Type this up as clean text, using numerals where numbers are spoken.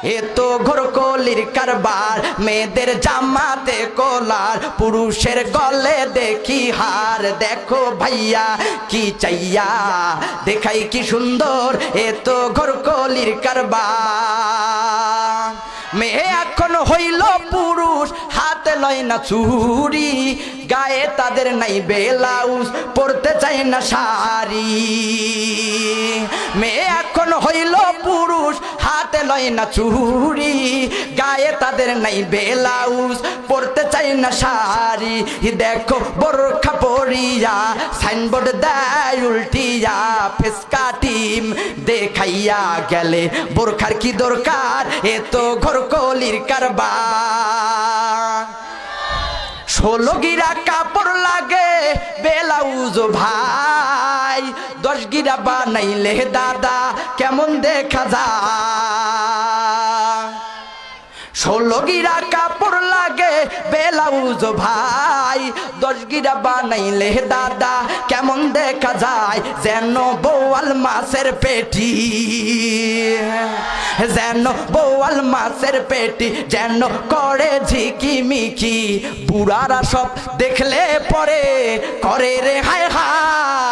এ তো ঘোরকলির কারবার মেয়েদের জামাতে কলার পুরুষের গলে দেখি হার দেখো ভাইয়া কি চাইয়া দেখাই কি সুন্দর এ তো ঘোরকলির কারবার মেয়ে এখন হইল পুরুষ হাতে লয় না চুড়ি গায়ে তাদের নাই ব্লাউজ পরতে চায় না শাড়ি মেয়ে এখন হইল পুরুষ হাতে লয় না চুড়ি গায়ে তাদের নাই ব্লাউজ পরতে চায় না শাড়ি দেখো বোরখা পরিয়া সাইনবোর্ড দেয় উল্টিয়া ফেসকা টিম দেখাইয়া গেলে বোরখার কি দরকার এ তো ঘোরকলির কারবার 16 গিরা কাপড় লাগে ব্লাউজ ভাই 10 গিরা বানাইলে দাদা কেমন দেখা যায় 16 গিরা কাপড় লাগে ব্লাউজ ভাই 10 গিরা বানাইলে দাদা কেমন দেখা যায় যেন বোয়াল মাছের পেটি যেন বোয়াল মাছের পেটি যেন করে ঝিকিমিকি বুড়ারা সব দেখলে পরে করে রে হায় হায়